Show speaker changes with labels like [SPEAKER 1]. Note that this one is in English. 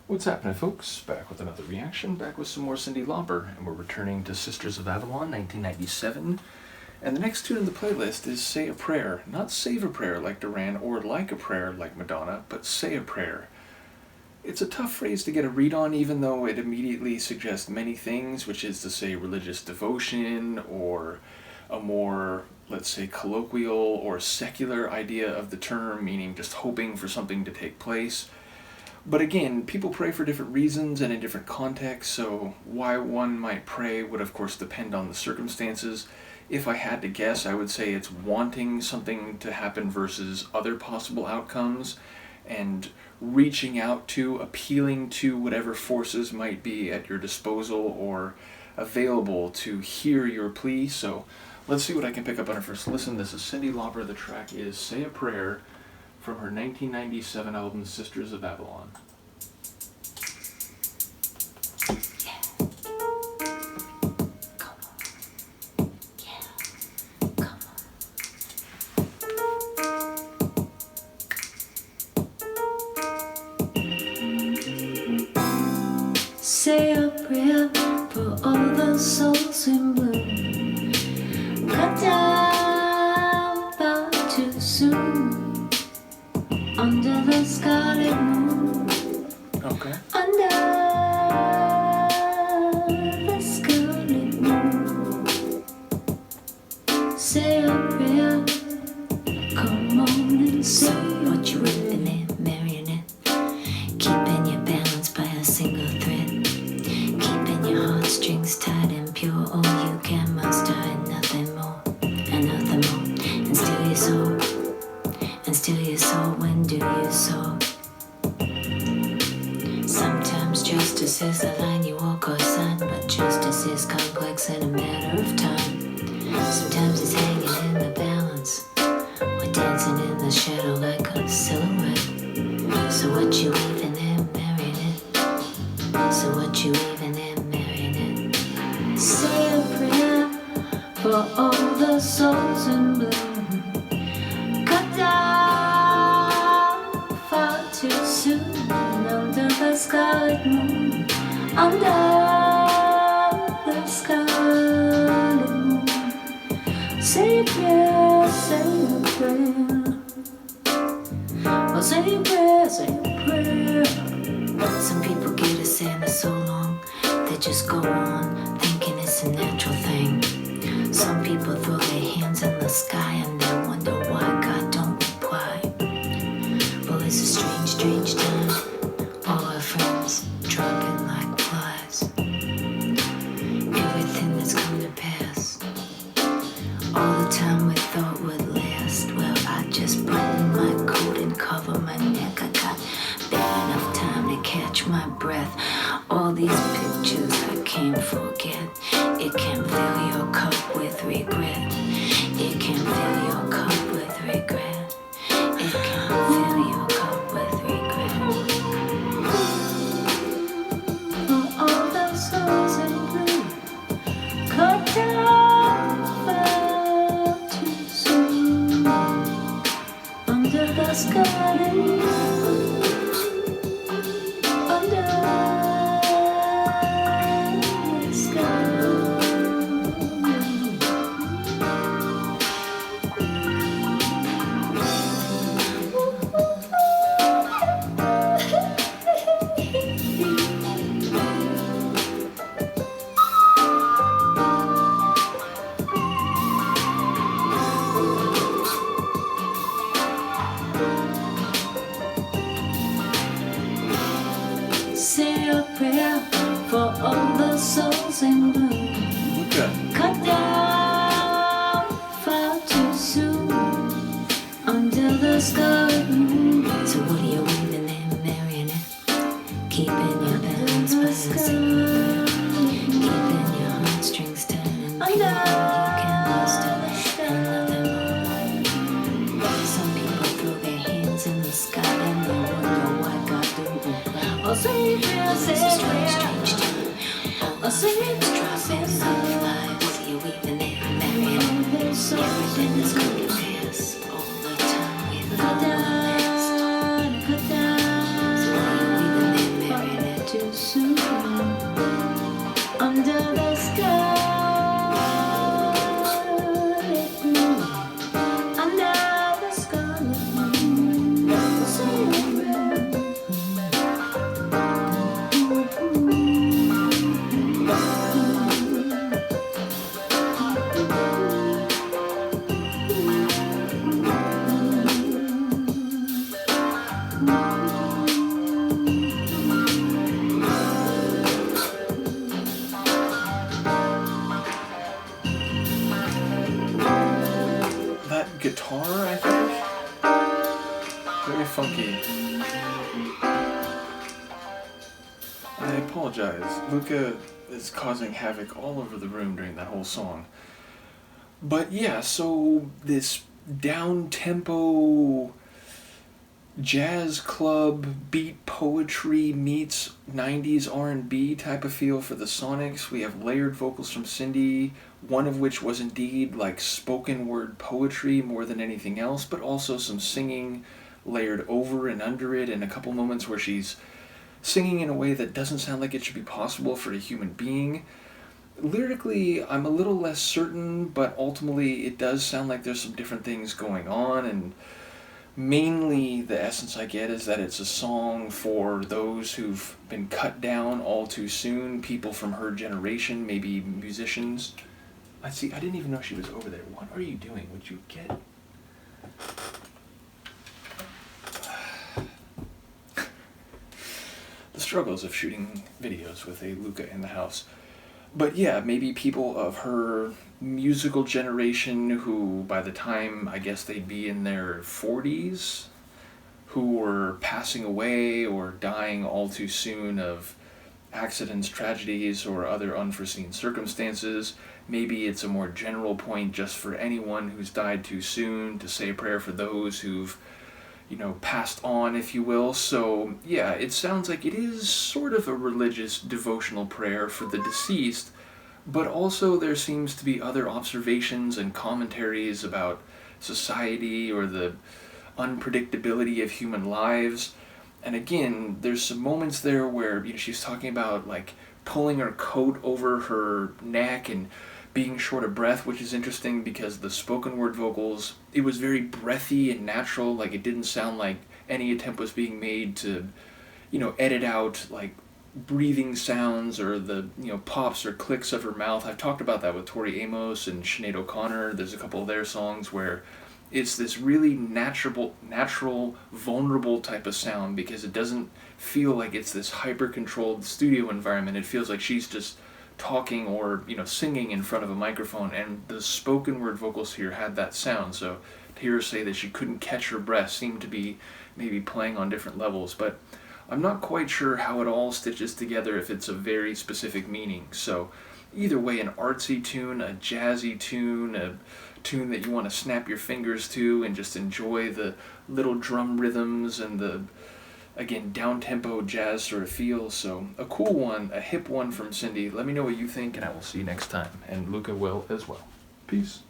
[SPEAKER 1] What's happening, folks? Back with another reaction, back with some more Cyndi Lauper, and we're returning to Sisters of Avalon, 1997. And the next tune in the playlist is Say a Prayer. Not Save a Prayer like Duran or Like a Prayer like Madonna, but Say a Prayer. It's a tough phrase to get a read on, even though it immediately suggests many things, which is to say religious devotion, or a more, let's say, colloquial or secular idea of the term, meaning just hoping for something to take place. But again, people pray for different reasons and in different contexts, so why one might pray would of course depend on the circumstances. If I had to guess, I would say it's wanting something to happen versus other possible outcomes, and reaching out to, appealing to whatever forces might be at your disposal or available to hear your plea. So let's see what I can pick up on our first listen. This is Cyndi Lauper. The track is Say a Prayer from her 1997 album Sisters of Avalon.
[SPEAKER 2] Say a prayer for all the souls in bloom. Cut down far too soon under the scarlet moon.
[SPEAKER 1] Okay.
[SPEAKER 2] Under the scarlet moon. Say a prayer. Come on and say what you waving at, marionette. Keeping your balance by a single thread. Keeping your heartstrings tight and pure. All you can muster and nothing more. And nothing more. And still your soul. And still your soul. When do you soar? Sometimes justice is the line you walk or sign, but justice is complex and a matter of time. Sometimes it's hanging in the balance, or dancing in the shadow like a silhouette. So what you even in, marionette? So what you even in, marionette? Say a prayer for all the souls in bloom. Cut down far too soon under the scarlet moon. Under the scarlet moon. Say a prayer, say a prayer. Oh, say a prayer, say a prayer. Some people get a Santa so long, they just go on thinking it's a natural thing. Some people throw their hands in the sky and they wonder why God don't reply. Well, it's a strange, strange time. All our friends dropping like flies. Everything that's come to pass. All the time we thought would last. Well, I just button my coat and cover my neck. I got barely enough time to catch my breath. All these pictures I can't forget. It can fill your cup with regret. It can fill your cup with regret. It can fill your cup with regret. For all the souls in blue, cut down far too soon under the scarlet moon. Under the scarlet moon. Say a prayer for all the souls in bloom.
[SPEAKER 1] Okay.
[SPEAKER 2] Cut down far too soon under the scarlet moon. So what are you waving at, marionette? Keeping your balance by a single thread. Keeping your heartstrings tight and pure. You can muster and nothing more. Some people throw their hands in the sky and they wonder why God don't reply. Oh, say a prayer, say a prayer. Strange time. Oh, say a prayer, say a prayer. What are you weaving at, marionette? Everything that's come to pass. All the time we thought would last. So what are you weaving at, marionette?
[SPEAKER 1] I apologize. Luca is causing havoc all over the room during that whole song. But yeah, so this down-tempo jazz club beat poetry meets 90s R&B type of feel for the Sonics. We have layered vocals from Cyndi, one of which was indeed like spoken word poetry more than anything else, but also some singing layered over and under it, and a couple moments where she's singing in a way that doesn't sound like it should be possible for a human being. Lyrically, I'm a little less certain, but ultimately it does sound like there's some different things going on, and mainly the essence I get is that it's a song for those who've been cut down all too soon, people from her generation, maybe musicians. I didn't even know she was over there. What are you doing? Would you get... The struggles of shooting videos with a Luca in the house. But yeah, maybe people of her musical generation who, by the time I guess they'd be in their 40s, who were passing away or dying all too soon of accidents, tragedies, or other unforeseen circumstances. Maybe it's a more general point just for anyone who's died too soon, to say a prayer for those who've passed on, if you will. So, yeah, it sounds like it is sort of a religious devotional prayer for the deceased, but also there seems to be other observations and commentaries about society or the unpredictability of human lives. And again, there's some moments there where she's talking about like pulling her coat over her neck and being short of breath, which is interesting because the spoken word vocals, it was very breathy and natural. Like, it didn't sound like any attempt was being made to, edit out like breathing sounds or the, pops or clicks of her mouth. I've talked about that with Tori Amos and Sinead O'Connor. There's a couple of their songs where it's this really natural, vulnerable type of sound because it doesn't feel like it's this hyper-controlled studio environment. It feels like she's just talking or singing in front of a microphone, and the spoken word vocals here had that sound. So to hear her say that she couldn't catch her breath seemed to be maybe playing on different levels, but I'm not quite sure how it all stitches together, if it's a very specific meaning. So either way, an artsy tune, a jazzy tune, a tune that you want to snap your fingers to and just enjoy the little drum rhythms and the, again, down-tempo jazz sort of feel. So a cool one, a hip one from Cyndi. Let me know what you think, and I will see you next time. And Luca will as well. Peace.